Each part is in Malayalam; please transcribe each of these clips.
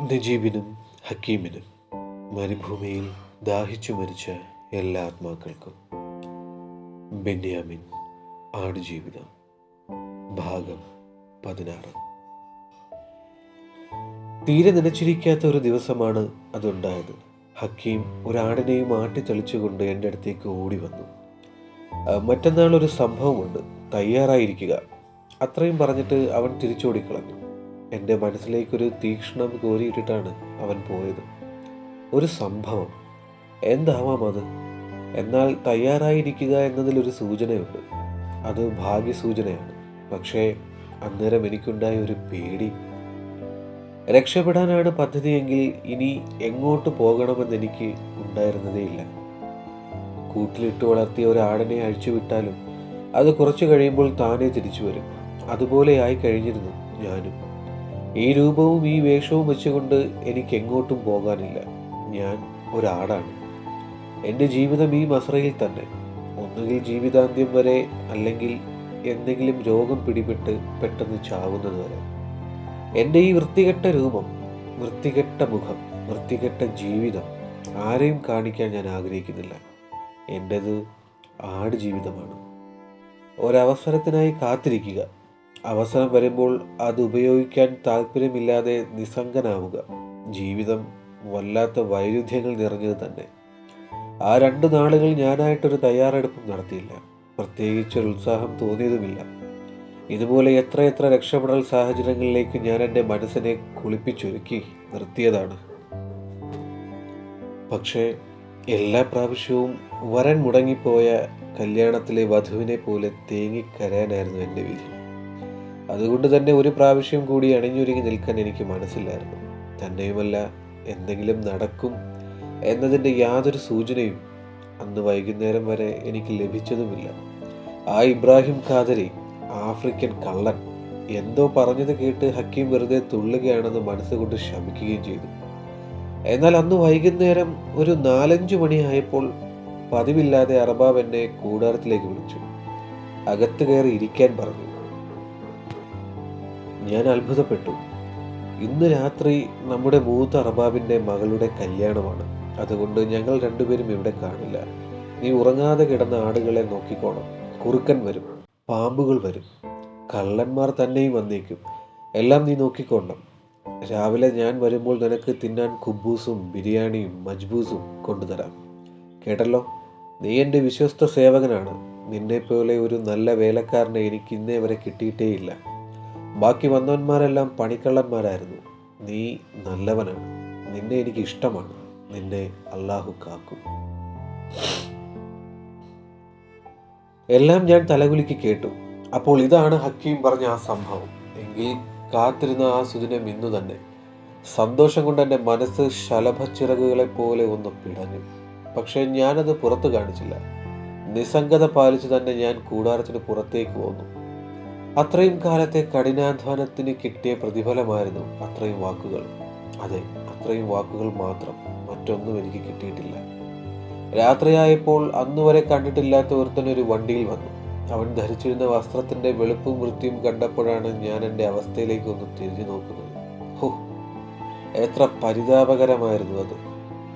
നജീബിനും ഹക്കീമിനും മരുഭൂമിയിൽ ദാഹിച്ചു മരിച്ച എല്ലാ ആത്മാക്കൾക്കും. ബെന്യാമിൻ ആടുജീവിതം ഭാഗം 16. തീരെ നനച്ചിരിക്കാത്ത ഒരു ദിവസമാണ് അതുണ്ടായത്. ഹക്കീം ഒരാടിനെയും ആട്ടിത്തെളിച്ചുകൊണ്ട് എൻ്റെ അടുത്തേക്ക് ഓടി വന്നു. മറ്റന്നാൾ ഒരു സംഭവമുണ്ട്, തയ്യാറായിരിക്കുക, അത്രയും പറഞ്ഞിട്ട് അവൻ തിരിച്ചോടിക്കളഞ്ഞു. എൻ്റെ മനസ്സിലേക്കൊരു തീക്ഷ്ണം കോരിയിട്ടിട്ടാണ് അവൻ പോയത്. ഒരു സംഭവം, എന്താവാം അത്? എന്നാൽ തയ്യാറായിരിക്കുക എന്നതിലൊരു സൂചനയുണ്ട്. അത് ഭാഗ്യസൂചനയാണ്. പക്ഷേ അന്നേരം എനിക്കുണ്ടായ ഒരു പേടി. രക്ഷപ്പെടാനാണ് പദ്ധതിയെങ്കിൽ ഇനി എങ്ങോട്ട് പോകണമെന്നെനിക്ക് ഉണ്ടായിരുന്നതേയില്ല. കൂട്ടിലിട്ട് വളർത്തിയ ഒരാടിനെ അഴിച്ചുവിട്ടാലും അത് കുറച്ചു കഴിയുമ്പോൾ താനേ തിരിച്ചു വരും. അതുപോലെ ആയി കഴിഞ്ഞിരുന്നു ഞാനും. ഈ രൂപവും ഈ വേഷവും വെച്ചുകൊണ്ട് എനിക്ക് എങ്ങോട്ടും പോകാനില്ല. ഞാൻ ഒരാടാണ്. എൻ്റെ ജീവിതം ഈ മസ്രയിൽ തന്നെ. ഒന്നുകിൽ ജീവിതാന്ത്യം വരെ, അല്ലെങ്കിൽ എന്തെങ്കിലും രോഗം പിടിപെട്ട് പെട്ടെന്ന് ചാവുന്നത് വരെ. എൻ്റെ ഈ വൃത്തികെട്ട രൂപം, വൃത്തികെട്ട മുഖം, വൃത്തികെട്ട ജീവിതം ആരെയും കാണിക്കാൻ ഞാൻ ആഗ്രഹിക്കുന്നില്ല. എൻ്റേത് ആട് ജീവിതമാണ്. ഒരവസരത്തിനായി കാത്തിരിക്കുക, അവസരം വരുമ്പോൾ അത് ഉപയോഗിക്കാൻ താല്പര്യമില്ലാതെ നിസ്സംഗനാവുക. ജീവിതം വല്ലാത്ത വൈരുദ്ധ്യങ്ങൾ നിറഞ്ഞത് തന്നെ. ആ 2 നാളുകൾ ഞാനായിട്ടൊരു തയ്യാറെടുപ്പും നടത്തിയില്ല. പ്രത്യേകിച്ചൊരു ഉത്സാഹം തോന്നിയതുമില്ല. ഇതുപോലെ എത്രയെത്ര രക്ഷപ്പെടൽ സാഹചര്യങ്ങളിലേക്ക് ഞാൻ എൻ്റെ മനസ്സിനെ കുളിപ്പിച്ചൊരുക്കി നിർത്തിയതാണ്. പക്ഷേ എല്ലാ പ്രാവശ്യവും വരൻ മുടങ്ങിപ്പോയ കല്യാണത്തിലെ വധുവിനെ പോലെ തേങ്ങിക്കരയാനായിരുന്നു എൻ്റെ വിധി. അതുകൊണ്ട് തന്നെ ഒരു പ്രാവശ്യം കൂടി അണിഞ്ഞൊരുങ്ങി നിൽക്കാൻ എനിക്ക് മനസ്സില്ലായിരുന്നു. തന്നെയുമല്ല, എന്തെങ്കിലും നടക്കും എന്നതിൻ്റെ യാതൊരു സൂചനയും അന്ന് വൈകുന്നേരം വരെ എനിക്ക് ലഭിച്ചതുമില്ല. ആ ഇബ്രാഹിം ഖാദരി, ആഫ്രിക്കൻ കള്ളൻ, എന്തോ പറഞ്ഞത് കേട്ട് ഹക്കീം വെറുതെ തുള്ളുകയാണെന്ന് മനസ്സുകൊണ്ട് ശപിക്കുകയും ചെയ്തു. എന്നാൽ അന്ന് വൈകുന്നേരം ഒരു 4-5 മണിയായപ്പോൾ പതിവില്ലാതെ അർബാബ് എന്നെ കൂടാരത്തിലേക്ക് വിളിച്ചു. അകത്ത് കയറി ഇരിക്കാൻ പറഞ്ഞു. ഞാൻ അത്ഭുതപ്പെട്ടു. ഇന്ന് രാത്രി നമ്മുടെ മൂത്ത അർബാബിൻ്റെ മകളുടെ കല്യാണമാണ്. അതുകൊണ്ട് ഞങ്ങൾ 2 പേരും ഇവിടെ കാണില്ല. നീ ഉറങ്ങാതെ കിടന്ന ആടുകളെ നോക്കിക്കോണം. കുറുക്കൻ വരും, പാമ്പുകൾ വരും, കള്ളന്മാർ തന്നെയും വന്നേക്കും. എല്ലാം നീ നോക്കിക്കോണം. രാവിലെ ഞാൻ വരുമ്പോൾ നിനക്ക് തിന്നാൻ കുബൂസും ബിരിയാണിയും മജ്ബൂസും കൊണ്ടുതരാം. കേട്ടല്ലോ? നീ എൻ്റെ വിശ്വസ്ത സേവകനാണ്. നിന്നെപ്പോലെ ഒരു നല്ല വേലക്കാരനെ എനിക്ക് ഇന്നേ വരെ കിട്ടിയിട്ടേയില്ല. ബാക്കി വന്നവന്മാരെല്ലാം പണിക്കള്ളന്മാരായിരുന്നു. നീ നല്ലവനാണ്. നിന്നെ എനിക്ക് ഇഷ്ടമാണ്. നിന്നെ അള്ളാഹു കാക്കും. എല്ലാം ഞാൻ തലകുലുക്കി കേട്ടു. അപ്പോൾ ഇതാണ് ഹക്കീം പറഞ്ഞ ആ സംഭവം എങ്കിൽ കാത്തിരുന്ന ആ സുദിനം ഇന്നു തന്നെ. സന്തോഷം കൊണ്ട് എൻ്റെ മനസ്സ് ശലഭച്ചിറകുകളെ പോലെ ഒന്ന് പിടഞ്ഞു. പക്ഷേ ഞാനത് പുറത്തു കാണിച്ചില്ല. നിസ്സംഗത പാലിച്ചു തന്നെ ഞാൻ കൂടാരത്തിന് പുറത്തേക്ക് പോന്നു. അത്രയും കാലത്തെ കഠിനാധ്വാനത്തിന് കിട്ടിയ പ്രതിഫലമായിരുന്നു അത്രയും വാക്കുകൾ. അതെ, അത്രയും വാക്കുകൾ മാത്രം. മറ്റൊന്നും എനിക്ക് കിട്ടിയിട്ടില്ല. രാത്രിയായപ്പോൾ അന്നുവരെ കണ്ടിട്ടില്ലാത്ത ഒരുത്തനൊരു വണ്ടിയിൽ വന്നു. അവൻ ധരിച്ചിരുന്ന വസ്ത്രത്തിൻ്റെ വെളുപ്പും വൃത്തിയും കണ്ടപ്പോഴാണ് ഞാൻ എൻ്റെ അവസ്ഥയിലേക്ക് ഒന്ന് തിരിഞ്ഞു നോക്കുന്നത്. ഹോ, എത്ര പരിതാപകരമായിരുന്നു അത്!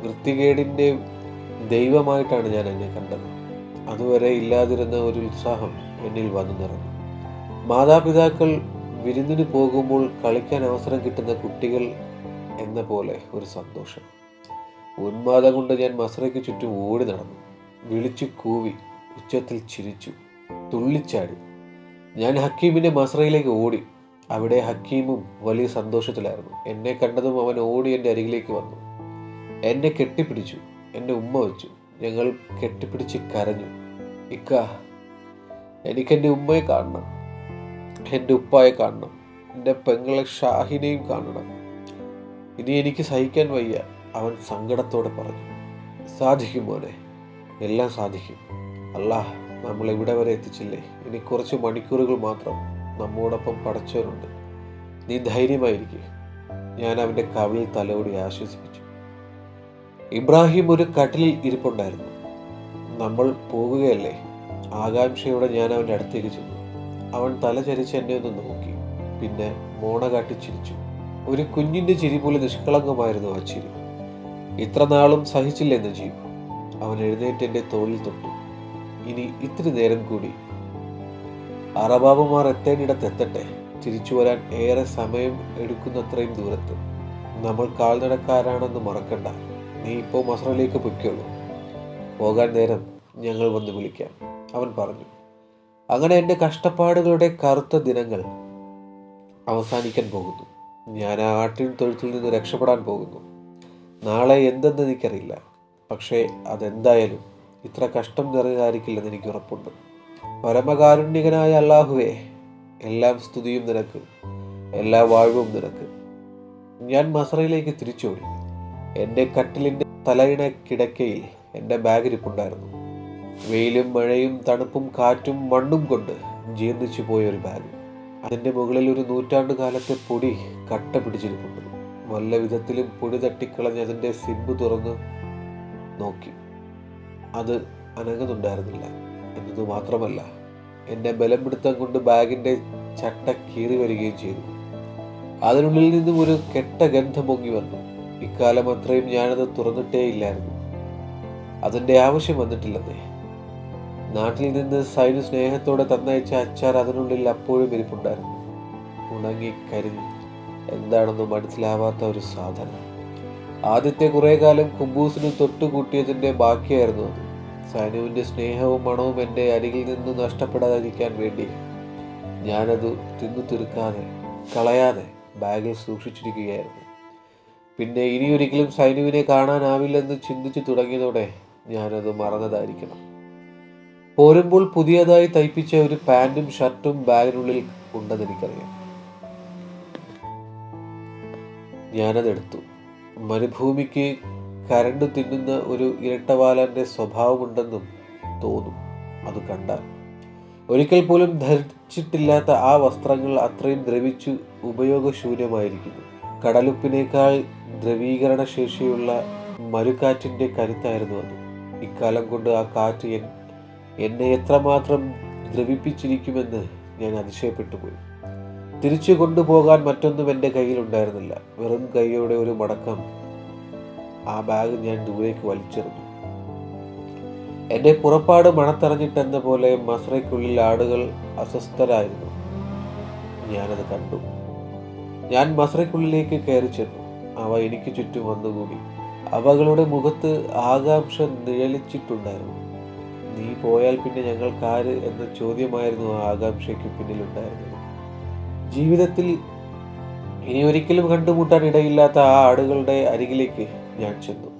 വൃത്തികേടിൻ്റെ ദൈവമായിട്ടാണ് ഞാൻ എന്നെ കണ്ടത്. അതുവരെ ഇല്ലാതിരുന്ന ഒരു ഉത്സാഹം എന്നിൽ വന്നു നിറഞ്ഞു. മാതാപിതാക്കൾ വിരുന്നിന് പോകുമ്പോൾ കളിക്കാൻ അവസരം കിട്ടുന്ന കുട്ടികൾ എന്ന പോലെ ഒരു സന്തോഷം. ഉന്മാദം കൊണ്ട് ഞാൻ മസ്രയ്ക്ക് ചുറ്റും ഓടി നടന്നു. വിളിച്ചു കൂവി, ഉച്ചത്തിൽ ചിരിച്ചു, തുള്ളിച്ചാടി. ഞാൻ ഹക്കീമിൻ്റെ മസ്രയിലേക്ക് ഓടി. അവിടെ ഹക്കീമും വലിയ സന്തോഷത്തിലായിരുന്നു. എന്നെ കണ്ടതും അവൻ ഓടി എൻ്റെ അരികിലേക്ക് വന്നു. എന്നെ കെട്ടിപ്പിടിച്ചു, എന്നെ ഉമ്മ വെച്ചു. ഞങ്ങൾ കെട്ടിപ്പിടിച്ച് കരഞ്ഞു. ഇക്ക, എനിക്കെൻ്റെ ഉമ്മയെ കാണണം, എൻ്റെ ഉപ്പായെ കാണണം, എൻ്റെ പെങ്ങളെ ഷാഹിനെയും കാണണം. ഇനി എനിക്ക് സഹിക്കാൻ വയ്യ, അവൻ സങ്കടത്തോടെ പറഞ്ഞു. സാധിക്കും മോനെ, എല്ലാം സാധിക്കും. അല്ലാഹ് നമ്മൾ ഇവിടെ വരെ എത്തിച്ചില്ലേ? ഇനി കുറച്ച് മണിക്കൂറുകൾ മാത്രം. നമ്മോടൊപ്പം പടച്ചവനുണ്ട്. നീ ധൈര്യമായിരിക്കും. ഞാൻ അവൻ്റെ കവിളിൽ തലോടി ആശ്വസിപ്പിച്ചു. ഇബ്രാഹിം ഒരു കട്ടിലിൽ ഇരിപ്പുണ്ടായിരുന്നു. നമ്മൾ പോകുകയല്ലേ? ആകാംക്ഷയോടെ ഞാൻ അവൻ്റെ അടുത്തേക്ക് ചെന്നു. അവൻ തല ചരിച്ച് എന്നെ ഒന്ന് നോക്കി. പിന്നെ മോണ കാട്ടി ചിരിച്ചു. ഒരു കുഞ്ഞിൻ്റെ ചിരി പോലെ നിഷ്കളങ്കമായിരുന്നു ആ ചിരി. ഇത്ര നാളും സഹിച്ചില്ലേ നജീബ്? അവൻ എഴുന്നേറ്റ് എൻ്റെ തോളിൽ തൊട്ടു. ഇനി ഇത്തിരി നേരം കൂടി. അറബാബുമാർ എത്തേണ്ടിടത്ത് എത്തട്ടെ. തിരിച്ചു വരാൻ ഏറെ സമയം എടുക്കുന്നത്രയും ദൂരത്ത്. നമ്മൾ കാൽനടക്കാരാണെന്ന് മറക്കണ്ട. നീ ഇപ്പോൾ മസ്രയിലേക്ക് പൊയ്ക്കോളൂ. പോകാൻ നേരം ഞങ്ങൾ വന്ന് വിളിക്കാം, അവൻ പറഞ്ഞു. അങ്ങനെ എൻ്റെ കഷ്ടപ്പാടുകളുടെ കറുത്ത ദിനങ്ങൾ അവസാനിക്കാൻ പോകുന്നു. ഞാൻ ആ ആട്ടിൻ തൊഴുത്തിൽ നിന്ന് രക്ഷപ്പെടാൻ പോകുന്നു. നാളെ എന്തെന്ന് എനിക്കറിയില്ല. പക്ഷേ അതെന്തായാലും ഇത്ര കഷ്ടം നിറഞ്ഞതായിരിക്കില്ലെന്ന് എനിക്ക് ഉറപ്പുണ്ട്. പരമകാരുണ്യകനായ അല്ലാഹുവേ, എല്ലാം സ്തുതിയും നിനക്ക്, എല്ലാ വാഴ്വും നിനക്ക്. ഞാൻ മസ്രയിലേക്ക് തിരിച്ചോടി. എൻ്റെ കട്ടിലിൻ്റെ തലയിണ കിടക്കയിൽ എൻ്റെ ബാഗ് ഇരിപ്പുണ്ടായിരുന്നു. വെയിലും മഴയും തണുപ്പും കാറ്റും മണ്ണും കൊണ്ട് ജീർണിച്ചു പോയ ഒരു ബാഗ്. അതിൻ്റെ മുകളിൽ ഒരു നൂറ്റാണ്ടുകാലത്തെ പൊടി കട്ട പിടിച്ചിരിപ്പുണ്ട്. വല്ല വിധത്തിലും പൊടി തട്ടിക്കളഞ്ഞ് അതിൻ്റെ സിബ് തുറന്ന് നോക്കി. അത് അനങ്ങുന്നുണ്ടായിരുന്നില്ല എന്നത് മാത്രമല്ല, എൻ്റെ ബലം പിടുത്തം കൊണ്ട് ബാഗിൻ്റെ ചട്ട കീറി വരികയും ചെയ്തു. അതിനുള്ളിൽ നിന്നും ഒരു കെട്ട ഗന്ധം പൊങ്ങി വന്നു. ഇക്കാലം അത്രയും ഞാനത് തുറന്നിട്ടേ ഇല്ലായിരുന്നു. അതിൻ്റെ ആവശ്യം വന്നിട്ടില്ലെന്നേ. നാട്ടിൽ നിന്ന് സൈനു സ്നേഹത്തോടെ തന്നയച്ച അച്ചാർ അതിനുള്ളിൽ അപ്പോഴും ഇരിപ്പുണ്ടായിരുന്നു. ഉണങ്ങി കരിഞ്ഞ് എന്താണെന്ന് മനസ്സിലാവാത്ത ഒരു സാധനം. ആദ്യത്തെ കുറേ കാലം കുബൂസിന് തൊട്ടുകൂട്ടിയതിൻ്റെ ബാക്കിയായിരുന്നു അത്. സൈനുവിൻ്റെ സ്നേഹവും മണവും എൻ്റെ അരികിൽ നിന്ന് നഷ്ടപ്പെടാതിരിക്കാൻ വേണ്ടി ഞാനത് തിന്നു തീർക്കാതെ കളയാതെ ബാഗിൽ സൂക്ഷിച്ചിരിക്കുകയായിരുന്നു. പിന്നെ ഇനിയൊരിക്കലും സൈനുവിനെ കാണാനാവില്ലെന്ന് ചിന്തിച്ചു തുടങ്ങിയതോടെ ഞാനത് മറന്നതായിരിക്കണം. പോരുമ്പോൾ പുതിയതായി തയ്പ്പിച്ച ഒരു പാൻറ്റും ഷർട്ടും ബാഗിനുള്ളിൽ ഉണ്ടെന്നെനിക്കറിയാം. ഞാനതെടുത്തു. മരുഭൂമിക്ക് കരണ്ട് തിന്നുന്ന ഒരു ഇരട്ടവാലന്റെ സ്വഭാവമുണ്ടെന്നും തോന്നും അത് കണ്ടാൽ. ഒരിക്കൽ പോലും ധരിച്ചിട്ടില്ലാത്ത ആ വസ്ത്രങ്ങൾ അത്രയും ദ്രവിച്ചു ഉപയോഗശൂന്യമായിരിക്കുന്നു. കടലുപ്പിനേക്കാൾ ദ്രവീകരണ ശേഷിയുള്ള മരുക്കാറ്റിൻ്റെ കരുത്തായിരുന്നു അത്. ഇക്കാലം കൊണ്ട് ആ കാറ്റ് എന്നെ എത്രമാത്രം ദ്രവിപ്പിച്ചിരിക്കുമെന്ന് ഞാൻ അതിശയപ്പെട്ടു പോയി. തിരിച്ചു കൊണ്ടുപോകാൻ മറ്റൊന്നും എൻ്റെ കയ്യിലുണ്ടായിരുന്നില്ല. വെറും കൈയോടെ ഒരു മടക്കം ആ ബാഗ് ഞാൻ ദൂരേക്ക് വലിച്ചെറിഞ്ഞു. എൻ്റെ പുറപ്പാട് മണത്തറിഞ്ഞിട്ടെന്ന പോലെ മസ്രയ്ക്കുള്ളിൽ ആടുകൾ അസ്വസ്ഥരായിരുന്നു. ഞാനത് കണ്ടു. ഞാൻ മസ്രയ്ക്കുള്ളിലേക്ക് കയറി ചെന്നു. അവ എനിക്ക് ചുറ്റും വന്നുകൂടി. അവകളുടെ മുഖത്ത് ആകാംക്ഷ നിഴലിച്ചിട്ടുണ്ടായിരുന്നു. നീ പോയാൽ പിന്നെ ഞങ്ങൾക്കാര് എന്ന ചോദ്യമായിരുന്നു ആ ആകാംക്ഷയ്ക്ക് പിന്നിലുണ്ടായിരുന്നത്. ജീവിതത്തിൽ ഇനി ഒരിക്കലും കണ്ടുമുട്ടാൻ ഇടയില്ലാത്ത ആ ആടുകളുടെ അരികിലേക്ക് ഞാൻ ചെന്നു.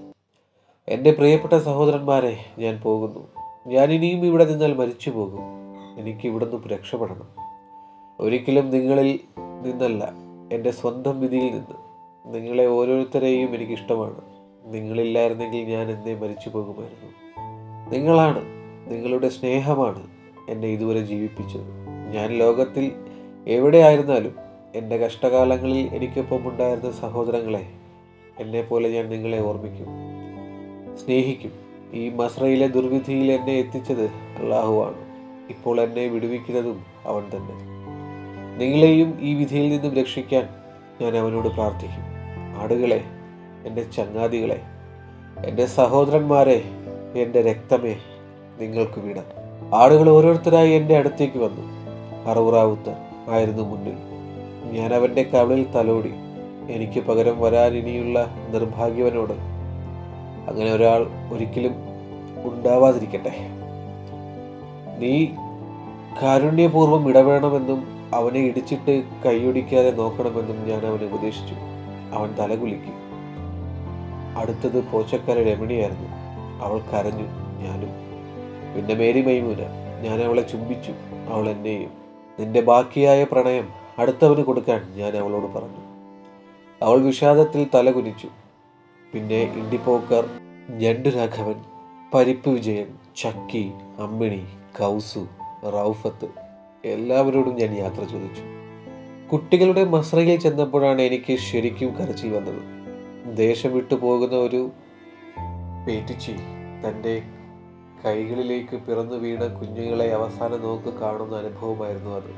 എൻ്റെ പ്രിയപ്പെട്ട സഹോദരന്മാരെ, ഞാൻ പോകുന്നു. ഞാൻ ഇനിയും ഇവിടെ നിന്നാൽ മരിച്ചു പോകും. എനിക്ക് ഇവിടുന്ന് രക്ഷപ്പെടണം. ഒരിക്കലും നിങ്ങളിൽ നിന്നല്ല, എൻ്റെ സ്വന്തം വിധിയിൽ നിന്ന്. നിങ്ങളെ ഓരോരുത്തരെയും എനിക്കിഷ്ടമാണ്. നിങ്ങളില്ലായിരുന്നെങ്കിൽ ഞാൻ എന്നേ മരിച്ചു പോകുമായിരുന്നു. നിങ്ങളാണ്, നിങ്ങളുടെ സ്നേഹമാണ് എന്നെ ഇതുവരെ ജീവിപ്പിച്ചത്. ഞാൻ ലോകത്തിൽ എവിടെയായിരുന്നാലും എൻ്റെ കഷ്ടകാലങ്ങളിൽ എനിക്കൊപ്പം ഉണ്ടായിരുന്ന സഹോദരങ്ങളെ, എന്നെപ്പോലെ ഞാൻ നിങ്ങളെ ഓർമ്മിക്കും, സ്നേഹിക്കും. ഈ മസ്രയിലെ ദുർവിധിയിൽ എന്നെ എത്തിച്ചത് അല്ലാഹുവാണ്. ഇപ്പോൾ എന്നെ വിടുവിക്കുന്നതും അവൻ തന്നെ. നിങ്ങളെയും ഈ വിധിയിൽ നിന്നും രക്ഷിക്കാൻ ഞാൻ അവനോട് പ്രാർത്ഥിക്കും. ആടുകളെ, എൻ്റെ ചങ്ങാതികളെ, എൻ്റെ സഹോദരന്മാരെ, എൻ്റെ രക്തമേ, നിങ്ങൾക്ക് വിട. ആടുകൾ ഓരോരുത്തരായി എൻ്റെ അടുത്തേക്ക് വന്നു. അറവുറാവുത്ത ആയിരുന്നു മുന്നിൽ. ഞാൻ അവൻ്റെ കവിളിൽ തലോടി. എനിക്ക് പകരം വരാൻ ഇനിയുള്ള നിർഭാഗ്യവനോട് അങ്ങനെ ഒരാൾ ഒരിക്കലും ഉണ്ടാവാതിരിക്കട്ടെ. നീ കാരുണ്യപൂർവ്വം ഇടപെടണമെന്നും അവനെ ഇടിച്ചിട്ട് കൈയൊടിക്കാതെ നോക്കണമെന്നും ഞാൻ അവനെ ഉപദേശിച്ചു. അവൻ തലകുലുക്കി. അടുത്തത് പോച്ചക്കാരി രമണിയായിരുന്നു. അവൾ കരഞ്ഞു, ഞാനും. പിന്നെ മേരി മൈമൂന. ഞാൻ അവളെ ചുംബിച്ചു, അവൾ എന്നെയും. നിന്റെ ബാക്കിയായ പ്രണയം അടുത്തവന് കൊടുക്കാൻ ഞാൻ അവളോട് പറഞ്ഞു. അവൾ വിഷാദത്തിൽ തലകുനിച്ചു. പിന്നെ ഇണ്ടിപ്പോക്കർ, ഞണ്ടുരാഘവൻ, പരിപ്പ് വിജയൻ, ചക്കി, അമ്മിണി, കൗസു, റൌഫത്ത് എല്ലാവരോടും ഞാൻ യാത്ര ചോദിച്ചു. കുട്ടികളുടെ മസ്രയിൽ ചെന്നപ്പോഴാണ് എനിക്ക് ശരിക്കും കരച്ചിൽ വന്നത്. ദേശം വിട്ടു പോകുന്ന ഒരു പേറ്റിച്ചി തൻ്റെ കൈകളിലേക്ക് പിറന്നു വീണ കുഞ്ഞുങ്ങളെ അവസാന നോക്ക് കാണുന്ന അനുഭവമായിരുന്നു അത്.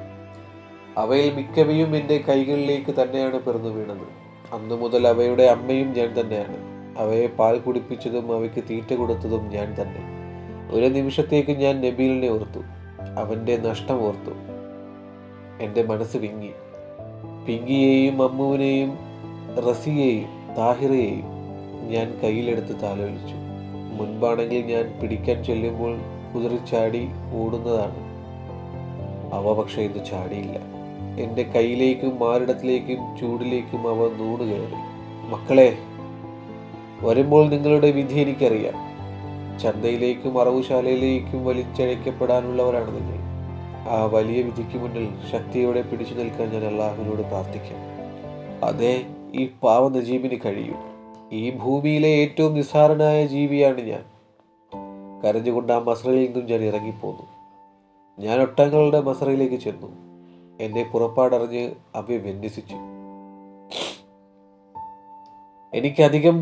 അവയിൽ മിക്കവയും എൻ്റെ കൈകളിലേക്ക് തന്നെയാണ് പിറന്നു വീണത്. അന്നു മുതൽ അവയുടെ അമ്മയും ഞാൻ തന്നെയാണ്. അവയെ പാൽ കുടിപ്പിച്ചതും അവയ്ക്ക് തീറ്റ കൊടുത്തതും ഞാൻ തന്നെ. ഒരു നിമിഷത്തേക്ക് ഞാൻ നബീലിനെ ഓർത്തു, അവൻ്റെ നഷ്ടം ഓർത്തു. എൻ്റെ മനസ്സ് വിങ്ങി. പിങ്കിയെയും അമ്മുവിനെയും റസിയെയും താഹിറയെയും ഞാൻ കയ്യിലെടുത്ത് താലോലിച്ചു. മുൻപാണെങ്കിൽ ഞാൻ പിടിക്കാൻ ചെല്ലുമ്പോൾ കുതിറിച്ചാടി ഓടുന്നതാണ്. അവ പക്ഷേ ഇത് ചാടിയില്ല. എൻ്റെ കയ്യിലേക്കും മാറിടത്തിലേക്കും ചൂടിലേക്കും അവ നൂണ് കയറി. മക്കളെ, വരുമ്പോൾ നിങ്ങളുടെ വിധി എനിക്കറിയാം. ചന്തയിലേക്കും അറവുശാലയിലേക്കും വലിച്ചഴക്കപ്പെടാനുള്ളവരാണ് നിങ്ങൾ. ആ വലിയ വിധിക്ക് മുന്നിൽ ശക്തിയോടെ പിടിച്ചു നിൽക്കാൻ ഞാൻ അള്ളാഹുവിനോട് പ്രാർത്ഥിക്കാം. അതേ, ഈ പാവ നജീബിന് കഴിയും. ഈ ഭൂമിയിലെ ഏറ്റവും നിസ്സാരനായ ജീവിയാണ് ഞാൻ. കരഞ്ഞുകൊണ്ട് ആ മസ്രയിൽ നിന്നും ഞാൻ ഇറങ്ങിപ്പോന്നു. ഞാൻ ഒട്ടകങ്ങളുടെ മസ്രയിലേക്ക് ചെന്നു. എന്നെ പുറപ്പാടറിഞ്ഞ് അവയെ വിന്യസിച്ചു. എനിക്കധികം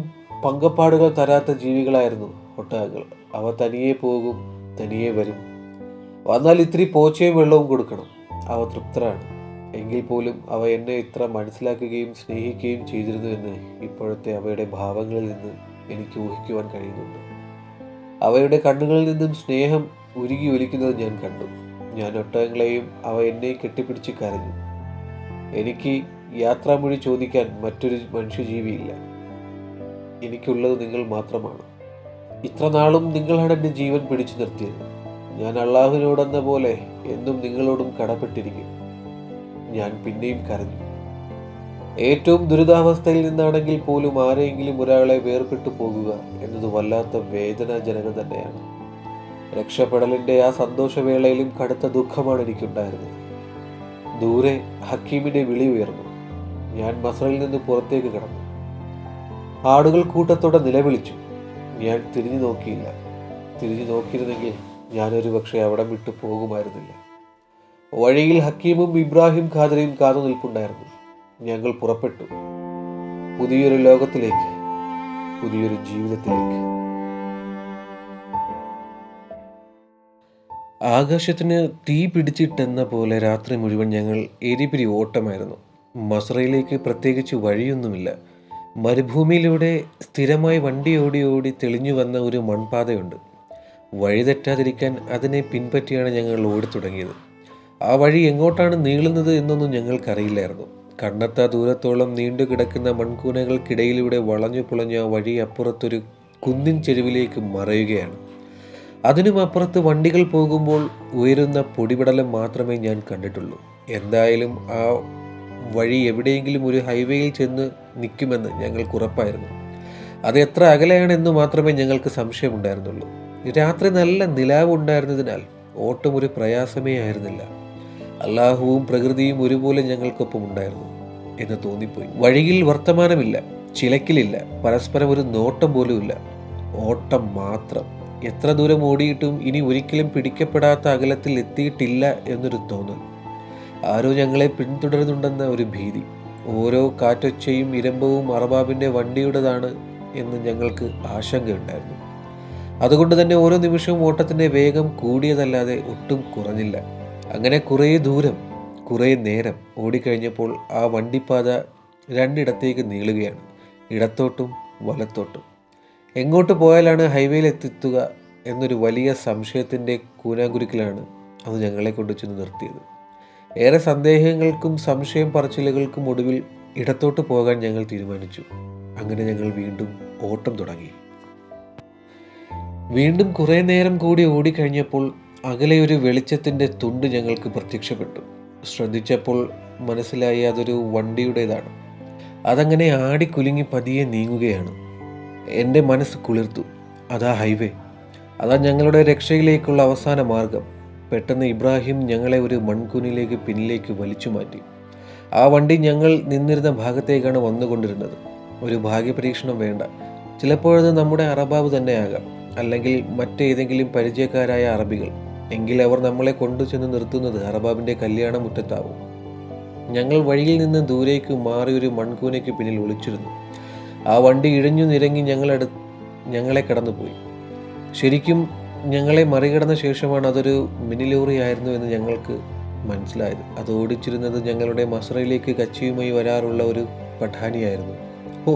പങ്കപ്പാടുകൾ തരാത്ത ജീവികളായിരുന്നു ഒട്ടകങ്ങൾ. അവ തനിയെ പോകും, തനിയെ വരും. വന്നാൽ ഇത്തിരി പോച്ചയും വെള്ളവും കൊടുക്കണം. അവ തൃപ്തരാണ്. എങ്കിൽ പോലും അവ എന്നെ ഇത്ര മനസ്സിലാക്കുകയും സ്നേഹിക്കുകയും ചെയ്തിരുന്നു എന്ന് ഇപ്പോഴത്തെ അവയുടെ ഭാവങ്ങളിൽ നിന്ന് എനിക്ക് ഊഹിക്കുവാൻ കഴിയുന്നുണ്ട്. അവയുടെ കണ്ണുകളിൽ നിന്നും സ്നേഹം ഉരുകി ഒലിക്കുന്നത് ഞാൻ കണ്ടു. ഞാൻ ഒട്ടകങ്ങളെയും അവ എന്നെ കെട്ടിപ്പിടിച്ച് കരഞ്ഞു. എനിക്ക് യാത്രാമൊഴി ചോദിക്കാൻ മറ്റൊരു മനുഷ്യജീവിയില്ല. എനിക്കുള്ളത് നിങ്ങൾ മാത്രമാണ്. ഇത്ര നാളും നിങ്ങളാണ് എൻ്റെ ജീവൻ പിടിച്ചു നിർത്തിയത്. ഞാൻ അള്ളാഹുവിനോടെന്ന പോലെ എന്നും നിങ്ങളോടും കടപ്പെട്ടിരിക്കും. ഞാൻ പിന്നെയും കരഞ്ഞു. ഏറ്റവും ദുരിതാവസ്ഥയിൽ നിന്നാണെങ്കിൽ പോലും ആരെങ്കിലും ഒരാളെ വേർപെട്ടു പോകുക എന്നത് വല്ലാത്ത വേദനാജനകം തന്നെയാണ്. രക്ഷപ്പെടലിൻ്റെ ആ സന്തോഷവേളയിലും കടുത്ത ദുഃഖമാണ് എനിക്കുണ്ടായിരുന്നത്. ദൂരെ ഹക്കീമിൻ്റെ വിളി ഉയർന്നു. ഞാൻ മസ്രയിൽ നിന്ന് പുറത്തേക്ക് കടന്നു. ആടുകൾ കൂട്ടത്തോടെ നിലവിളിച്ചു. ഞാൻ തിരിഞ്ഞു നോക്കിയില്ല. തിരിഞ്ഞു നോക്കിയിരുന്നെങ്കിൽ ഞാനൊരു പക്ഷേ അവിടം വിട്ടു പോകുമായിരുന്നില്ല. വഴിയിൽ ഹക്കീമും ഇബ്രാഹിം ഖാദറിയും കാത്തു നിൽപ്പുണ്ടായിരുന്നു. ഞങ്ങൾ പുറപ്പെട്ടു. പുതിയൊരു ലോകത്തിലേക്ക്, പുതിയൊരു ജീവിതത്തിലേക്ക്. ആകാശത്തിന് തീ പിടിച്ചിട്ടെന്ന പോലെ രാത്രി മുഴുവൻ ഞങ്ങൾ എരിപിരി ഓട്ടമായിരുന്നു. മസ്രയിലേക്ക് പ്രത്യേകിച്ച് വഴിയൊന്നുമില്ല. മരുഭൂമിയിലൂടെ സ്ഥിരമായി വണ്ടി ഓടി ഓടി തെളിഞ്ഞു വന്ന ഒരു മൺപാതയുണ്ട്. വഴി തെറ്റാതിരിക്കാൻ അതിനെ പിൻപറ്റിയാണ് ഞങ്ങൾ ഓടിത്തുടങ്ങിയത്. ആ വഴി എങ്ങോട്ടാണ് നീളുന്നത് എന്നൊന്നും ഞങ്ങൾക്കറിയില്ലായിരുന്നു. കണ്ണെത്താ ദൂരത്തോളം നീണ്ടു കിടക്കുന്ന മൺകൂനകൾക്കിടയിലൂടെ വളഞ്ഞു പുളഞ്ഞ ആ വഴി അപ്പുറത്തൊരു കുന്നിൻ ചെരുവിലേക്ക് മറയുകയാണ്. അതിനും അപ്പുറത്ത് വണ്ടികൾ പോകുമ്പോൾ ഉയരുന്ന പൊടിപടലം മാത്രമേ ഞാൻ കണ്ടിട്ടുള്ളൂ. എന്തായാലും ആ വഴി എവിടെയെങ്കിലും ഒരു ഹൈവേയിൽ ചെന്ന് നിൽക്കുമെന്ന് ഞങ്ങൾക്ക് ഉറപ്പായിരുന്നു. അത് എത്ര അകലെയാണെന്ന് മാത്രമേ ഞങ്ങൾക്ക് സംശയമുണ്ടായിരുന്നുള്ളൂ. രാത്രി നല്ല നിലാവ് ഉണ്ടായിരുന്നതിനാൽ ഓട്ടം ഒരു പ്രയാസമേ ആയിരുന്നില്ല. അള്ളാഹുവും പ്രകൃതിയും ഒരുപോലെ ഞങ്ങൾക്കൊപ്പം ഉണ്ടായിരുന്നു എന്ന് തോന്നിപ്പോയി. വഴിയിൽ വർത്തമാനമില്ല, ചിലക്കിലില്ല, പരസ്പരം ഒരു നോട്ടം പോലുമില്ല. ഓട്ടം മാത്രം. എത്ര ദൂരം ഓടിയിട്ടും ഇനി ഒരിക്കലും പിടിക്കപ്പെടാത്ത അകലത്തിൽ എത്തിയിട്ടില്ല എന്നൊരു തോന്നൽ. ആരോ ഞങ്ങളെ പിന്തുടരുന്നുണ്ടെന്ന ഒരു ഭീതി. ഓരോ കാറ്റൊച്ചയും ഇരമ്പവും അറബാബിൻ്റെ വണ്ടിയുടേതാണ് എന്ന് ഞങ്ങൾക്ക് ആശങ്കയുണ്ടായിരുന്നു. അതുകൊണ്ട് തന്നെ ഓരോ നിമിഷവും ഓട്ടത്തിൻ്റെ വേഗം കൂടിയതല്ലാതെ ഒട്ടും കുറഞ്ഞില്ല. അങ്ങനെ കുറേ ദൂരം, കുറേ നേരം ഓടിക്കഴിഞ്ഞപ്പോൾ ആ വണ്ടിപ്പാത രണ്ടിടത്തേക്ക് നീളുകയാണ്. ഇടത്തോട്ടും വലത്തോട്ടും. എങ്ങോട്ട് പോയാലാണ് ഹൈവേയിൽ എത്തിത്തുക എന്നൊരു വലിയ സംശയത്തിൻ്റെ കൂനാങ്കുരുക്കിലാണ് അത് ഞങ്ങളെ കൊണ്ട് ചെന്ന് നിർത്തിയത്. ഏറെ സന്ദേഹങ്ങൾക്കും സംശയം പറച്ചിലുകൾക്കും ഒടുവിൽ ഇടത്തോട്ട് പോകാൻ ഞങ്ങൾ തീരുമാനിച്ചു. അങ്ങനെ ഞങ്ങൾ വീണ്ടും ഓട്ടം തുടങ്ങി. വീണ്ടും കുറേ നേരം കൂടി ഓടിക്കഴിഞ്ഞപ്പോൾ അകലെ ഒരു വെളിച്ചത്തിൻ്റെ തുണ്ട് ഞങ്ങൾക്ക് പ്രത്യക്ഷപ്പെട്ടു. ശ്രദ്ധിച്ചപ്പോൾ മനസ്സിലായി അതൊരു വണ്ടിയുടേതാണ്. അതങ്ങനെ ആടിക്കുലുങ്ങി പതിയെ നീങ്ങുകയാണ്. എൻ്റെ മനസ്സ് കുളിർത്തു. അതാ ഹൈവേ, അതാ ഞങ്ങളുടെ രക്ഷയിലേക്കുള്ള അവസാന മാർഗം. പെട്ടെന്ന് ഇബ്രാഹിം ഞങ്ങളെ ഒരു മൺകൂനിലേക്ക് പിന്നിലേക്ക് വലിച്ചു മാറ്റി. ആ വണ്ടി ഞങ്ങൾ നിന്നിരുന്ന ഭാഗത്തേക്കാണ് വന്നുകൊണ്ടിരുന്നത്. ഒരു ഭാഗ്യപരീക്ഷണം വേണ്ട. ചിലപ്പോഴത് നമ്മുടെ അറബാബ് തന്നെയാകാം, അല്ലെങ്കിൽ മറ്റേതെങ്കിലും പരിചയക്കാരായ അറബികൾ. എങ്കിൽ അവർ നമ്മളെ കൊണ്ടുചെന്ന് നിർത്തുന്നത് അറബാബിൻ്റെ കല്യാണ മുറ്റത്താവും. ഞങ്ങൾ വഴിയിൽ നിന്ന് ദൂരേക്ക് മാറി ഒരു മൺകൂനയ്ക്ക് പിന്നിൽ ഒളിച്ചിരുന്നു. ആ വണ്ടി ഇഴഞ്ഞു നിരങ്ങി ഞങ്ങളെ കടന്നുപോയി. ശരിക്കും ഞങ്ങളെ മറികടന്ന ശേഷമാണ് അതൊരു മിനി ലോറി ആയിരുന്നു എന്ന് ഞങ്ങൾക്ക് മനസ്സിലായത്. അത് ഓടിച്ചിരുന്നത് ഞങ്ങളുടെ മസ്രയിലേക്ക് കച്ചിയുമായി വരാറുള്ള ഒരു പഠാനിയായിരുന്നു. ഓ,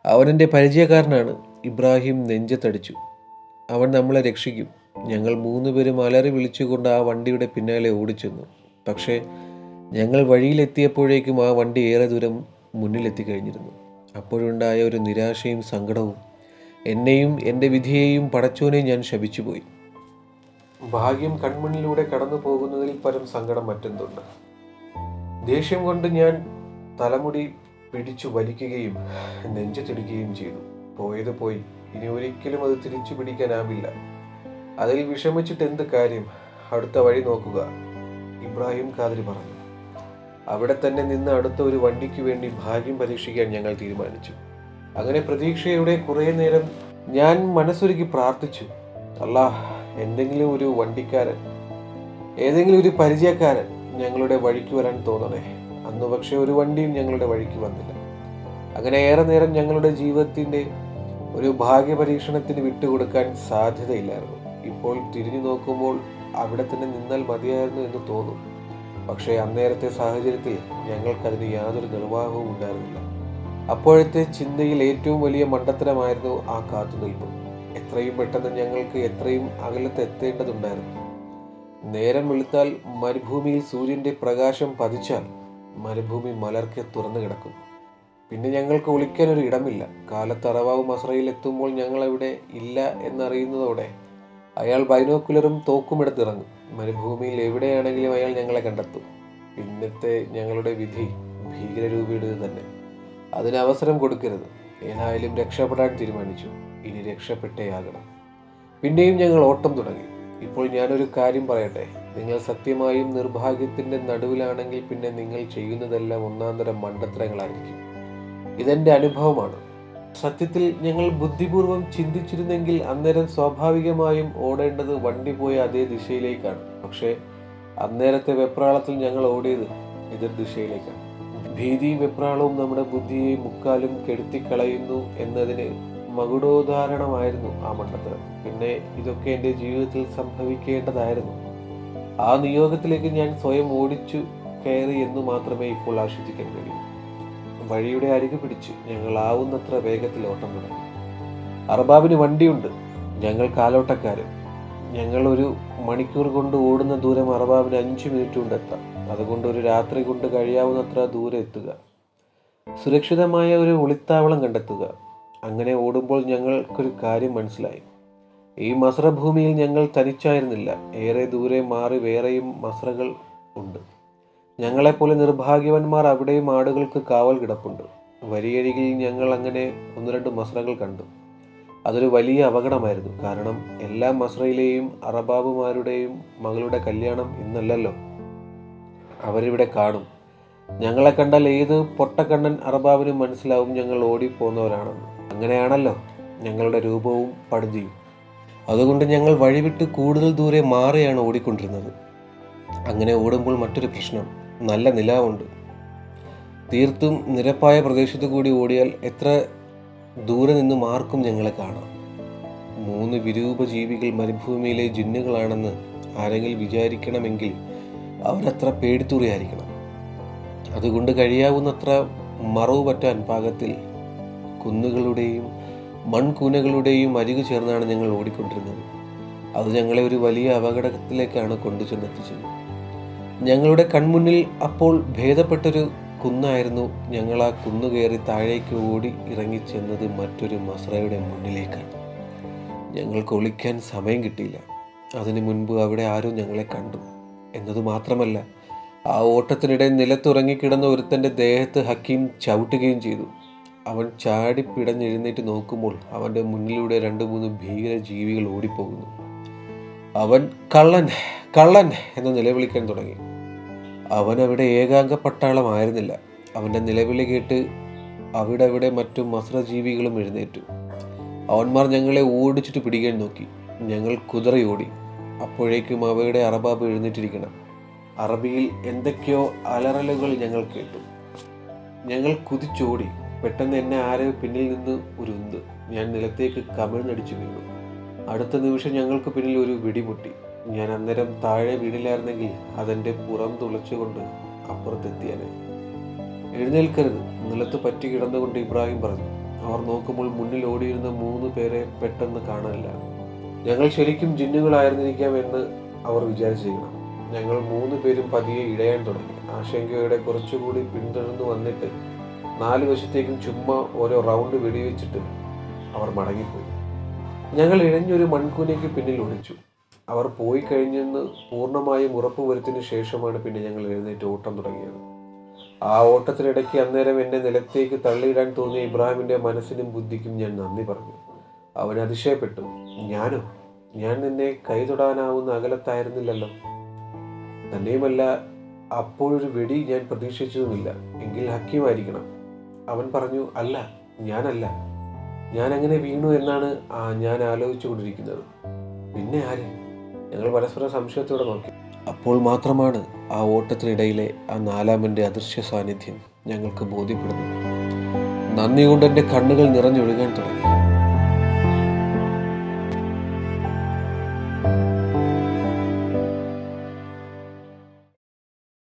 അവനെൻ്റെ പരിചയക്കാരനാണ്. ഇബ്രാഹിം നെഞ്ചത്തടിച്ചു. അവൻ നമ്മളെ രക്ഷിക്കും. ഞങ്ങൾ 3 പേരും അലറി വിളിച്ചുകൊണ്ട് ആ വണ്ടിയുടെ പിന്നാലെ ഓടിച്ചെന്നു. പക്ഷേ ഞങ്ങൾ വഴിയിലെത്തിയപ്പോഴേക്കും ആ വണ്ടി ഏറെ ദൂരം മുന്നിലെത്തിക്കഴിഞ്ഞിരുന്നു. അപ്പോഴുണ്ടായ ഒരു നിരാശയും സങ്കടവും എന്നെയും എൻ്റെ വിധിയെയും പടച്ചോനെയും ഞാൻ ശപിച്ചുപോയി. ഭാഗ്യം കൺമുന്നിലൂടെ കടന്നു പോകുന്നതിൽ പരം സങ്കടം മറ്റെന്തുണ്ട്? ദേഷ്യം കൊണ്ട് ഞാൻ തലമുടി പിടിച്ചു വലിക്കുകയും നെഞ്ചത്തിടുകയും ചെയ്തു. പോയത് പോയി, ഇനി ഒരിക്കലും അത് തിരിച്ചു പിടിക്കാനാവില്ല. അതിൽ വിഷമിച്ചിട്ട് എന്ത് കാര്യം? അടുത്ത വഴി നോക്കുക, ഇബ്രാഹിം ഖാദരി പറഞ്ഞു. അവിടെ തന്നെ നിന്ന് അടുത്ത ഒരു വണ്ടിക്ക് വേണ്ടി ഭാഗ്യം പരീക്ഷിക്കാൻ ഞങ്ങൾ തീരുമാനിച്ചു. അങ്ങനെ പ്രതീക്ഷയുടെ കുറേ നേരം ഞാൻ മനസ്സൊരുക്കി പ്രാർത്ഥിച്ചു. അല്ലാഹ്, എന്തെങ്കിലും ഒരു വണ്ടിക്കാരൻ, ഏതെങ്കിലും ഒരു പരിചയക്കാരൻ ഞങ്ങളുടെ വഴിക്ക് വരാൻ തോന്നണേ. അന്ന് പക്ഷെ ഒരു വണ്ടിയും ഞങ്ങളുടെ വഴിക്ക് വന്നില്ല. അങ്ങനെ ഏറെ നേരം ഞങ്ങളുടെ ജീവിതത്തിൻ്റെ ഒരു ഭാഗ്യപരീക്ഷണത്തിന് വിട്ടുകൊടുക്കാൻ സാധ്യതയില്ലായിരുന്നു. ഇപ്പോൾ തിരിഞ്ഞു നോക്കുമ്പോൾ അവിടെ തന്നെ നിന്നാൽ മതിയായിരുന്നു എന്ന് തോന്നും. പക്ഷേ അന്നേരത്തെ സാഹചര്യത്തിൽ ഞങ്ങൾക്കതിന് യാതൊരു നിർവാഹവും ഉണ്ടായിരുന്നില്ല. അപ്പോഴത്തെ ചിന്തയിൽ ഏറ്റവും വലിയ മണ്ടത്തരമായിരുന്നു ആ കാത്തുനിൽപ്പ്. എത്രയും പെട്ടെന്ന് ഞങ്ങൾക്ക് എത്രയും അകലത്ത് എത്തേണ്ടതുണ്ടായിരുന്നു. നേരം വെളുത്താൽ മരുഭൂമിയിൽ സൂര്യൻ്റെ പ്രകാശം പതിച്ചാൽ മരുഭൂമി മലർക്കെ തുറന്നു കിടക്കും. പിന്നെ ഞങ്ങൾക്ക് ഒളിക്കാൻ ഒരു ഇടമില്ല. കാലത്ത് അറവാവ് മസ്രയിൽ എത്തുമ്പോൾ ഞങ്ങളവിടെ ഇല്ല എന്നറിയുന്നതോടെ അയാൾ ബൈനോക്കുലറും തോക്കുമെടുത്തിറങ്ങും. മരുഭൂമിയിൽ എവിടെയാണെങ്കിലും അയാൾ ഞങ്ങളെ കണ്ടെത്തും. പിന്നത്തെ ഞങ്ങളുടെ വിധി ഭീകരരൂപിയുടേത് തന്നെ. അതിന് അവസരം കൊടുക്കരുത്. ഏതായാലും രക്ഷപ്പെടാൻ തീരുമാനിച്ചു. ഇനി രക്ഷപ്പെട്ടേ ആകണം. പിന്നെയും ഞങ്ങൾ ഓട്ടം തുടങ്ങി. ഇപ്പോൾ ഞാനൊരു കാര്യം പറയട്ടെ. നിങ്ങൾ സത്യമായും നിർഭാഗ്യത്തിൻ്റെ നടുവിലാണെങ്കിൽ പിന്നെ നിങ്ങൾ ചെയ്യുന്നതെല്ലാം ഒന്നാന്തരം മണ്ടത്തരങ്ങളായിരിക്കും. ഇതെൻ്റെ അനുഭവമാണ്. സത്യത്തിൽ ഞങ്ങൾ ബുദ്ധിപൂർവം ചിന്തിച്ചിരുന്നെങ്കിൽ അന്നേരം സ്വാഭാവികമായും ഓടേണ്ടത് വണ്ടി പോയ അതേ ദിശയിലേക്കാണ്. പക്ഷേ അന്നേരത്തെ വെപ്രാളത്തിൽ ഞങ്ങൾ ഓടിയത് എതിർ ദിശയിലേക്കാണ്. ഭീതിയും വെപ്രാളവും നമ്മുടെ ബുദ്ധിയെ മുക്കാലും കെടുത്തിക്കളയുന്നു എന്നതിന് മകുടോദാഹരണമായിരുന്നു ആ മണ്ടത്തരം. പിന്നെ ഇതൊക്കെ എൻ്റെ ജീവിതത്തിൽ സംഭവിക്കേണ്ടതായിരുന്നു. ആ നിയോഗത്തിലേക്ക് ഞാൻ സ്വയം ഓടിച്ചു കയറി എന്ന് മാത്രമേ ഇപ്പോൾ ആശ്വസിക്കാൻ കഴിയൂ. വഴിയുടെ അരികു പിടിച്ച് ഞങ്ങൾ ആവുന്നത്ര വേഗത്തിൽ ഓട്ടം തുടങ്ങി. അർബാബിന് വണ്ടിയുണ്ട്, ഞങ്ങൾ കാലോട്ടക്കാരും. ഞങ്ങൾ 1 മണിക്കൂർ കൊണ്ട് ഓടുന്ന ദൂരം അർബാബിന് 5 മിനിറ്റ് കൊണ്ട് എത്താം. അതുകൊണ്ട് ഒരു രാത്രി കൊണ്ട് കഴിയാവുന്നത്ര ദൂരം എത്തുക, സുരക്ഷിതമായ ഒരു ഒളിത്താവളം കണ്ടെത്തുക. അങ്ങനെ ഓടുമ്പോൾ ഞങ്ങൾക്കൊരു കാര്യം മനസ്സിലായി. ഈ മസ്ര ഭൂമിയിൽ ഞങ്ങൾ തനിച്ചായിരുന്നില്ല. ഏറെ ദൂരെ മാറി വേറെയും മസ്രകൾ ഉണ്ട്. ഞങ്ങളെപ്പോലെ നിർഭാഗ്യവന്മാർ അവിടെയും ആടുകൾക്ക് കാവൽ കിടപ്പുണ്ട്. വരിയരികിൽ ഞങ്ങൾ അങ്ങനെ 1-2 മസ്രകൾ കണ്ടു. അതൊരു വലിയ അപകടമായിരുന്നു. കാരണം എല്ലാ മസ്രയിലെയും അറബാബുമാരുടെയും മകളുടെ കല്യാണം ഇന്നല്ലല്ലോ. അവരിവിടെ കാണും. ഞങ്ങളെ കണ്ടാൽ ഏത് പൊട്ടക്കണ്ണൻ അറബാബിനും മനസ്സിലാവും ഞങ്ങൾ ഓടിപ്പോന്നവരാണെന്ന്. അങ്ങനെയാണല്ലോ ഞങ്ങളുടെ രൂപവും പടുതിയും. അതുകൊണ്ട് ഞങ്ങൾ വഴിവിട്ട് കൂടുതൽ ദൂരെ മാറിയാണ് ഓടിക്കൊണ്ടിരുന്നത്. അങ്ങനെ ഓടുമ്പോൾ മറ്റൊരു പ്രശ്നം, നല്ല നിലാവുണ്ട്. തീർത്തും നിരപ്പായ പ്രദേശത്തു കൂടി ഓടിയാൽ എത്ര ദൂരെ നിന്നും ആർക്കും ഞങ്ങളെ കാണാം. 3 വിരൂപ ജീവികൾ മരുഭൂമിയിലെ ജിന്നുകളാണെന്ന് ആരെങ്കിലും വിചാരിക്കണമെങ്കിൽ അവരത്ര പേടിത്തൂറിയായിരിക്കണം. അതുകൊണ്ട് കഴിയാവുന്നത്ര മറവ് പറ്റാൻ പാകത്തിൽ കുന്നുകളുടെയും മൺകൂനകളുടെയും അരികു ചേർന്നാണ് ഞങ്ങൾ ഓടിക്കൊണ്ടിരുന്നത്. അത് ഞങ്ങളെ ഒരു വലിയ അപകടത്തിലേക്കാണ് കൊണ്ടുചെന്നെത്തിച്ചത്. ഞങ്ങളുടെ കൺമുന്നിൽ അപ്പോൾ ഭേദപ്പെട്ടൊരു കുന്നായിരുന്നു. ഞങ്ങൾ ആ കുന്നു കയറി താഴേക്ക് ഓടി ഇറങ്ങിച്ചെന്നത് മറ്റൊരു മസ്രയുടെ മുന്നിലേക്കാണ്. ഞങ്ങൾക്ക് ഒളിക്കാൻ സമയം കിട്ടിയില്ല. അതിനു മുൻപ് അവിടെ ആരും ഞങ്ങളെ കണ്ടു എന്നതു മാത്രമല്ല, ആ ഓട്ടത്തിനിടെ നിലത്തുറങ്ങിക്കിടന്ന ഒരുത്തൻ്റെ ദേഹത്ത് ഹക്കീം ചവിട്ടുകയും ചെയ്തു. അവൻ ചാടി പിടഞ്ഞെഴുന്നേറ്റ് നോക്കുമ്പോൾ അവൻ്റെ മുന്നിലൂടെ 2-3 ഭീകര ജീവികൾ ഓടിപ്പോകുന്നു. അവൻ കള്ളൻ കള്ളൻ എന്ന് നിലവിളിക്കാൻ തുടങ്ങി. അവനവിടെ ഏകാംഗ പട്ടാളമായിരുന്നില്ല. അവൻ്റെ നിലവിളി കേട്ട് അവിടെ മറ്റു മസ്രജീവികളും എഴുന്നേറ്റു. അവന്മാർ ഞങ്ങളെ ഓടിച്ചിട്ട് പിടിക്കാൻ നോക്കി. ഞങ്ങൾ കുതറി ഓടി. അപ്പോഴേക്കും അവയുടെ അറബാബ് എഴുന്നേറ്റിരിക്കണം. അറബിയിൽ എന്തൊക്കെയോ അലറലുകൾ ഞങ്ങൾ കേട്ടു. ഞങ്ങൾ കുതിച്ചോടി. പെട്ടെന്ന് എന്നെ ആരോ പിന്നിൽ നിന്ന് ഒരു ഉന്ത്. ഞാൻ നിലത്തേക്ക് കമിഴ്ന്നടിച്ചു വീണു. അടുത്ത നിമിഷം ഞങ്ങൾക്ക് പിന്നിൽ ഒരു വെടിപൊട്ടി. ഞാൻ അന്നേരം താഴെ വീണില്ലായിരുന്നെങ്കിൽ അതെൻ്റെ പുറം തുളച്ചുകൊണ്ട് അപ്പുറത്തെത്തിയനെ. എഴുന്നേൽക്കരുത്, നിലത്ത് പറ്റി കിടന്നുകൊണ്ട് ഇബ്രാഹിം പറഞ്ഞു. അവർ നോക്കുമ്പോൾ മുന്നിൽ ഓടിയിരുന്ന 3 പേരെ പെട്ടെന്ന് കാണാനില്ല. ഞങ്ങൾ ശരിക്കും ജിന്നുകളായിരുന്നിരിക്കാം എന്ന് അവർ വിചാരിച്ചിരിക്കണം. ഞങ്ങൾ 3 പേരും പതിയെ ഇടയാൻ തുടങ്ങി. ആശങ്കയോടെ കുറച്ചുകൂടി പിന്തുടർന്നു വന്നിട്ട് 4 വശത്തേക്കും ചുമ്മാ ഓരോ റൗണ്ട് വെടിവെച്ചിട്ട് അവർ മടങ്ങിപ്പോയി. ഞങ്ങൾ ഇഴഞ്ഞൊരു മൺകൂനയ്ക്ക് പിന്നിൽ ഒളിച്ചു. അവർ പോയി കഴിഞ്ഞെന്ന് പൂർണ്ണമായും ഉറപ്പുവരുത്തിയതിനു ശേഷമാണ് പിന്നെ ഞങ്ങൾ എഴുന്നേറ്റ് ഓട്ടം തുടങ്ങിയത്. ആ ഓട്ടത്തിനിടയ്ക്ക് അന്നേരം എന്നെ നിലത്തേക്ക് തള്ളിയിടാൻ തോന്നിയ ഇബ്രാഹിമിൻ്റെ മനസ്സിനും ബുദ്ധിക്കും ഞാൻ നന്ദി പറഞ്ഞു. അവൻ അതിശയപ്പെട്ടു. ഞാനോ? ഞാൻ നിന്നെ കൈ തൊടാനാവുന്ന അകലത്തായിരുന്നില്ലല്ലോ. തന്നെയുമല്ല, അപ്പോഴൊരു വെടി ഞാൻ പ്രതീക്ഷിച്ചതുമില്ല. എങ്കിൽ ഹക്കീമായിരിക്കണം. അവൻ പറഞ്ഞു. അല്ല, ഞാനല്ല. ഞാൻ എങ്ങനെ വീണു എന്നാണ് ഞാൻ ആലോചിച്ചു കൊണ്ടിരിക്കുന്നത്. പിന്നെ ആര്? ഞങ്ങൾ പരസ്പരം സംശയത്തോടെ നോക്കി. അപ്പോൾ മാത്രമാണ് ആ ഓട്ടത്തിനിടയിലെ ആ 4-ാമൻ്റെ അദൃശ്യ സാന്നിധ്യം ഞങ്ങൾക്ക് ബോധ്യപ്പെടുന്നത്. നന്ദി കൊണ്ട് എൻ്റെ കണ്ണുകൾ നിറഞ്ഞൊഴുകാൻ തുടങ്ങി.